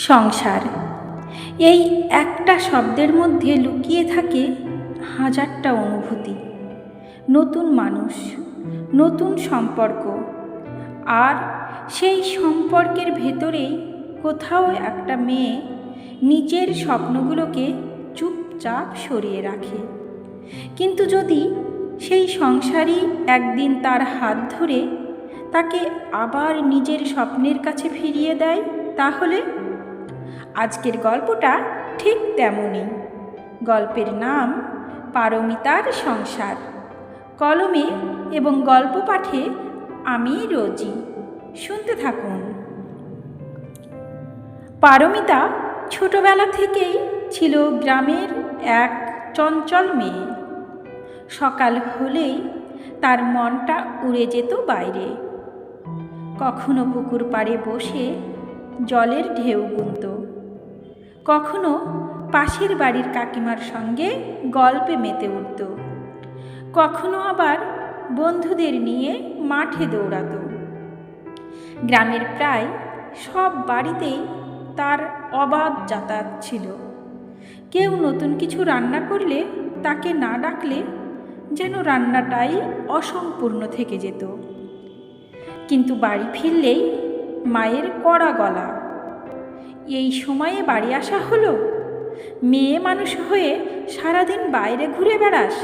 সংসার, এই একটা শব্দের মধ্যে লুকিয়ে থাকে হাজারটা অনুভূতি। নতুন মানুষ, নতুন সম্পর্ক, আর সেই সম্পর্কের ভেতরেই কোথাও একটা মেয়ে নিজের স্বপ্নগুলোকে চুপচাপ সরিয়ে রাখে। কিন্তু যদি সেই সংসারই একদিন তার হাত ধরে তাকে আবার নিজের স্বপ্নের কাছে ফিরিয়ে দেয়, তাহলে আজকের গল্পটা ঠিক তেমনই। গল্পের নাম পারমিতার সংসার। কলমে এবং গল্প পাঠে আমি রোজি। শুনতে থাকুন। পারমিতা ছোটবেলা থেকেই ছিল গ্রামের এক চঞ্চল মেয়ে। সকাল হলেই তার মনটা উড়ে যেত বাইরে। কখনো পুকুর পাড়ে বসে জলের ঢেউ গুনত, কখনো পাশের বাড়ির কাকিমার সঙ্গে গল্পে মেতে উঠত, কখনো আবার বন্ধুদের নিয়ে মাঠে দৌড়াত। গ্রামের প্রায় সব বাড়িতেই তার অবাধ যাতায়াত ছিল। কেউ নতুন কিছু রান্না করলে তাকে না ডাকলে যেন রান্নাটাই অসম্পূর্ণ থেকে যেত। কিন্তু বাড়ি ফিরলেই মায়ের কড়া গলা, এই সময়ে বাড়ি আসা হলো? মেয়ে মানুষ হয়ে সারাদিন বাইরে ঘুরে বেড়াস।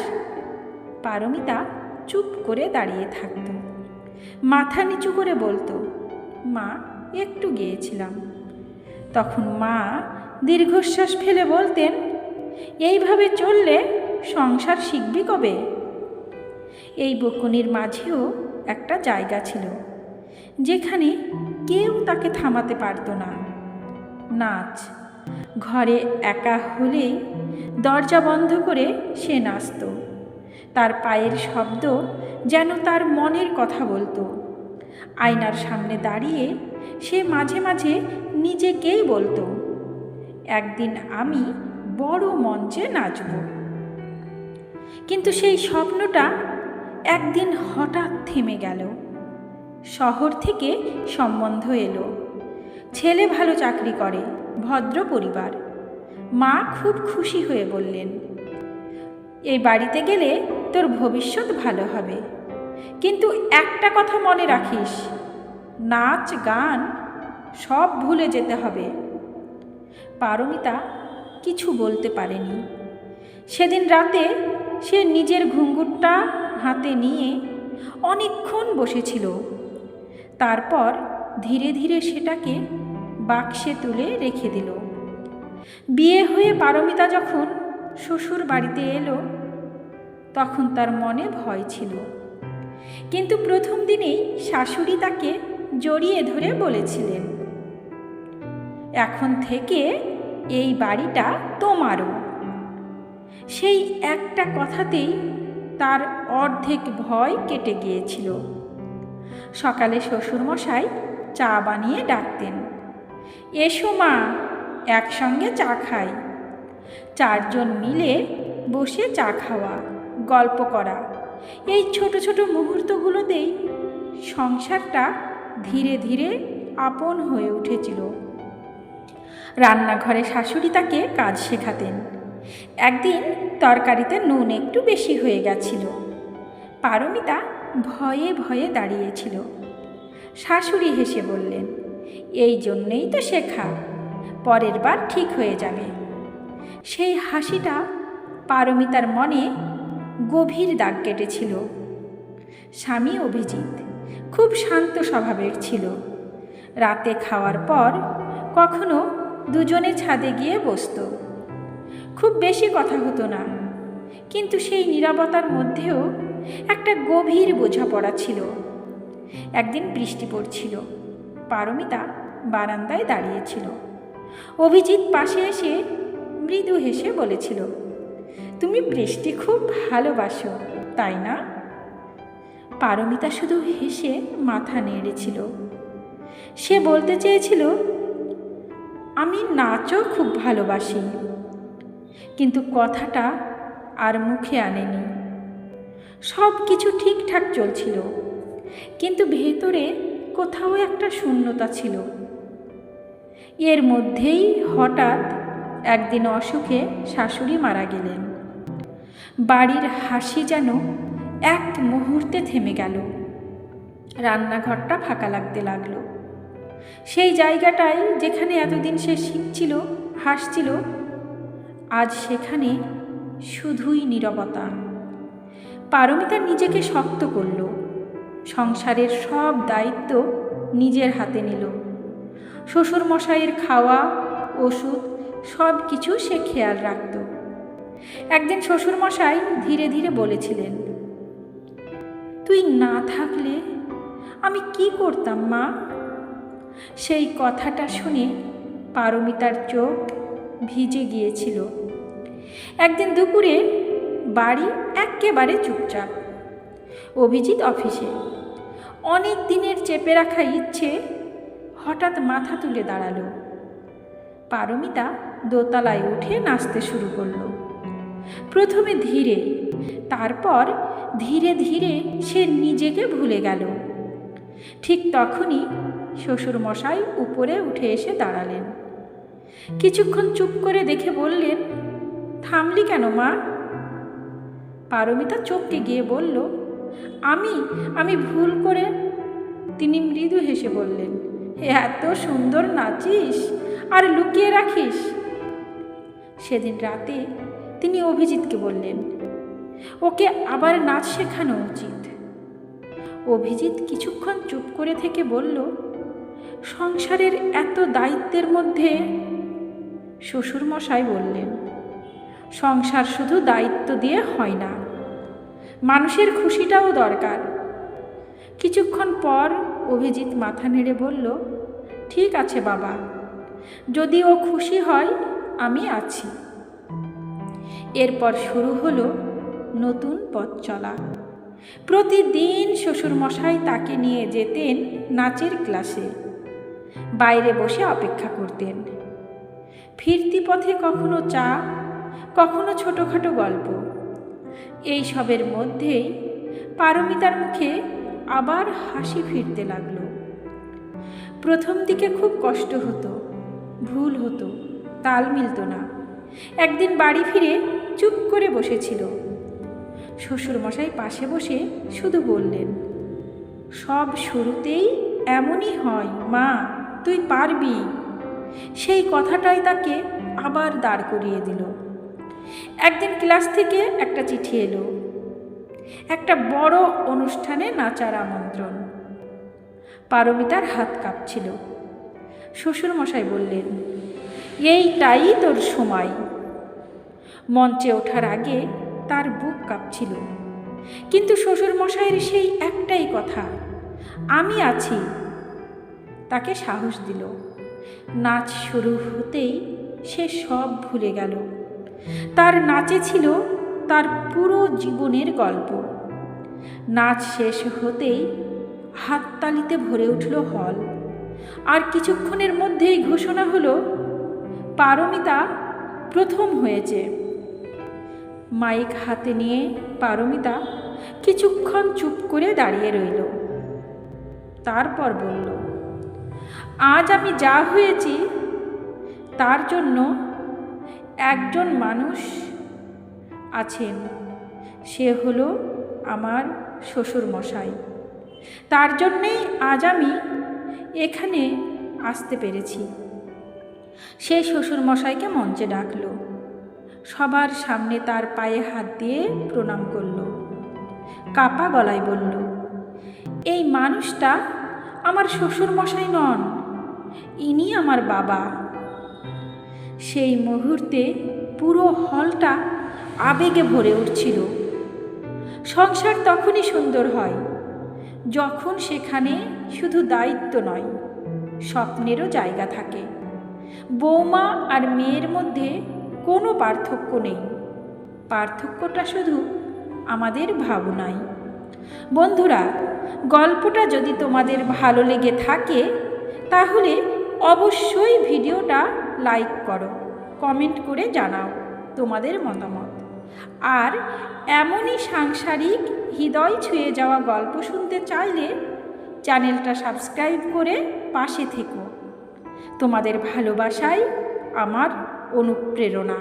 পারমিতা চুপ করে দাঁড়িয়ে থাকত, মাথা নিচু করে বলতো, মা, একটু গিয়েছিলাম। তখন মা দীর্ঘশ্বাস ফেলে বলতেন, এইভাবে চললে সংসার শিখবি কবে? এই বকুনির মাঝেও একটা জায়গা ছিল যেখানে কেউ তাকে থামাতে পারত না। নাচ। ঘরে একা হলেই দরজা বন্ধ করে সে নাচত। তার পায়ের শব্দ যেন তার মনের কথা বলতো। আয়নার সামনে দাঁড়িয়ে সে মাঝে মাঝে নিজেকেই বলতো, একদিন আমি বড় মঞ্চে নাচব। কিন্তু সেই স্বপ্নটা একদিন হঠাৎ থেমে গেল। শহর থেকে সম্বন্ধ এলো। ছেলে ভালো চাকরি করে, ভদ্র পরিবার। মা খুব খুশি হয়ে বললেন, এই বাড়িতে গেলে তোর ভবিষ্যৎ ভালো হবে, কিন্তু একটা কথা মনে রাখিস, নাচ গান সব ভুলে যেতে হবে। পারমিতা কিছু বলতে পারেনি। সেদিন রাতে সে নিজের ঘুঙুরটা হাতে নিয়ে অনেকক্ষণ বসেছিল। তারপর ধীরে ধীরে সেটাকে বাক্সে তুলে রেখে দিল। বিয়ে হয়ে পারমিতা যখন শ্বশুর বাড়িতে এলো, তখন তার মনে ভয় ছিল। কিন্তু প্রথম দিনেই শাশুড়ি তাকে জড়িয়ে ধরে বলেছিলেন, এখন থেকে এই বাড়িটা তোমারও। সেই একটা কথাতেই তার অর্ধেক ভয় কেটে গিয়েছিল। সকালে শ্বশুরমশাই চা বানিয়ে ডাকতেন, এসো মা, একসঙ্গে চা খাই। চারজন মিলে বসে চা খাওয়া, গল্প করা, এই ছোট ছোট মুহূর্তগুলোতেই সংসারটা ধীরে ধীরে আপন হয়ে উঠেছিল। রান্নাঘরে শাশুড়ি তাকে কাজ শেখাতেন। একদিন তরকারিতে নুন একটু বেশি হয়ে গেছিল। পারমিতা ভয়ে ভয়ে দাঁড়িয়েছিল। শাশুড়ি হেসে বললেন, এই জন্যেই তো শেখা, পরের বার ঠিক হয়ে যাবে। সেই হাসিটা পারমিতার মনে গভীর দাগ কেটেছিল। স্বামী অভিজিৎ খুব শান্ত স্বভাবের ছিল। রাতে খাওয়ার পর কখনো দুজনে ছাদে গিয়ে বসত। খুব বেশি কথা হতো না, কিন্তু সেই নীরবতার মধ্যেও একটা গভীর বোঝাপড়া ছিল। একদিন বৃষ্টি পড়ছিল। পারমিতা বারান্দায় দাঁড়িয়েছিল। অভিজিৎ পাশে এসে মৃদু হেসে বলেছিল, তুমি বৃষ্টি খুব ভালোবাসো, তাই না? পারমিতা শুধু হেসে মাথা নেড়েছিল। সে বলতে চেয়েছিল, আমি নাচও খুব ভালোবাসি, কিন্তু কথাটা আর মুখে আনেনি। সব কিছু ঠিকঠাক চলছিল, কিন্তু ভেতরে কোথাও একটা শূন্যতা ছিল। এর মধ্যেই হঠাৎ একদিন অসুখে শাশুড়ি মারা গেলেন। বাড়ির হাসি যেন এক মুহূর্তে থেমে গেল। রান্নাঘরটা ফাঁকা লাগতে লাগলো। সেই জায়গাটায় যেখানে এতদিন সে শিখছিল, হাসছিল, আজ সেখানে শুধুই নীরবতা। পারমিতা নিজেকে শক্ত করল, সংসারের সব দায়িত্ব নিজের হাতে নিল। শ্বশুরমশাইয়ের খাওয়া, ওষুধ সব কিছু সে খেয়াল রাখত। একদিন শ্বশুরমশাই ধীরে ধীরে বলেছিলেন, তুই না থাকলে আমি কি করতাম মা? সেই কথাটা শুনে পারমিতার চোখ ভিজে গিয়েছিল। একদিন দুপুরে বাড়ি একেবারে চুপচাপ। অভিজিৎ অফিসে। অনেক দিনের চেপে রাখা ইচ্ছে হঠাৎ মাথা তুলে দাঁড়ালো। পারমিতা দোতলায় উঠে নাচতে শুরু করলো। প্রথমে ধীরে, তারপর ধীরে ধীরে সে নিজেকে ভুলে গেল। ঠিক তখনই শ্বশুরমশাই উপরে উঠে এসে দাঁড়ালেন। কিছুক্ষণ চুপ করে দেখে বললেন, থামলি কেন মা? পারমিতা চমকে গিয়ে বলল, আমি ভুল করে। তিনি মৃদু হেসে বললেন, এত সুন্দর নাচিস আর লুকিয়ে রাখিস? সেদিন রাতে তিনি অভিজিৎকে বললেন, ওকে আবার নাচ শেখানো উচিত। অভিজিৎ কিছুক্ষণ চুপ করে থেকে বলল, সংসারের এত দায়িত্বের মধ্যে। শ্বশুরমশাই বললেন, সংসার শুধু দায়িত্ব দিয়ে হয় না, মানুষের খুশিটাও দরকার। কিছুক্ষণ পর অভিজিৎ মাথা নেড়ে বলল, ঠিক আছে বাবা, যদি ও খুশি হয় আমি আছি। এরপর শুরু হলো নতুন পথ চলা। প্রতিদিন শ্বশুরমশাই তাকে নিয়ে যেতেন নাচের ক্লাসে। বাইরে বসে অপেক্ষা করতেন। ফিরতি পথে কখনো চা, কখনো ছোটোখাটো গল্প। এই সবের মধ্যেই পারমিতার মুখে আবার হাসি ফিরতে লাগলো। প্রথম দিকে খুব কষ্ট হতো, ভুল হতো, তাল মিলত না। একদিন বাড়ি ফিরে চুপ করে বসেছিল। শ্বশুরমশাই পাশে বসে শুধু বললেন, সব শুরুতেই এমনই হয় মা, তুই পারবি। সেই কথাটাই তাকে আবার দাঁড় করিয়ে দিল। একদিন ক্লাস থেকে একটা চিঠি এলো, একটা বড় অনুষ্ঠানে নাচার আমন্ত্রণ। পারমিতার হাত কাঁপছিল। শ্বশুরমশাই বললেন, এইটাই তোর সময়। মঞ্চে ওঠার আগে তার বুক কাঁপছিল, কিন্তু শ্বশুরমশাইয়ের সেই একটাই কথা, আমি আছি, তাকে সাহস দিল। নাচ শুরু হতেই সে সব ভুলে গেল। তার নাচে ছিল তার পুরো জীবনের গল্প। নাচ শেষ হতেই হাততালিতে ভরে উঠল হল। আর কিছুক্ষণের মধ্যেই ঘোষণা হলো, পারমিতা প্রথম হয়েছে। মাইক হাতে নিয়ে পারমিতা কিছুক্ষণ চুপ করে দাঁড়িয়ে রইল। তারপর বলল, আজ আমি যা হয়েছি তার জন্য একজন মানুষ আছেন, সে হলো আমার শ্বশুরমশাই। তার জন্যেই আজ আমি এখানে আসতে পেরেছি। সেই শ্বশুরমশাইকে মঞ্চে ডাকলো। সবার সামনে তার পায়ে হাত দিয়ে প্রণাম করল। কাপা গলায় বলল, এই মানুষটা আমার শ্বশুরমশাই নন, ইনি আমার বাবা। সেই মুহূর্তে পুরো হলটা আবেগে ভরে উঠছিল। সংসার তখনই সুন্দর হয় যখন সেখানে শুধু দায়িত্ব নয়, স্বপ্নেরও জায়গা থাকে। বৌমা আর মেয়ের মধ্যে কোনো পার্থক্য নেই, পার্থক্যটা শুধু আমাদের ভাবনায়। বন্ধুরা, গল্পটা যদি তোমাদের ভালো লেগে থাকে তাহলে অবশ্যই ভিডিওটা লাইক করো, কমেন্ট করে জানাও তোমাদের মতামত। আর এমনই সাংসারিক হৃদয় ছুঁয়ে যাওয়া গল্প শুনতে চাইলে চ্যানেলটা সাবস্ক্রাইব করে পাশে থেকো। তোমাদের ভালোবাসাই আমার অনুপ্রেরণা।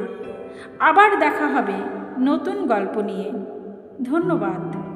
আবার দেখা হবে নতুন গল্প নিয়ে। ধন্যবাদ।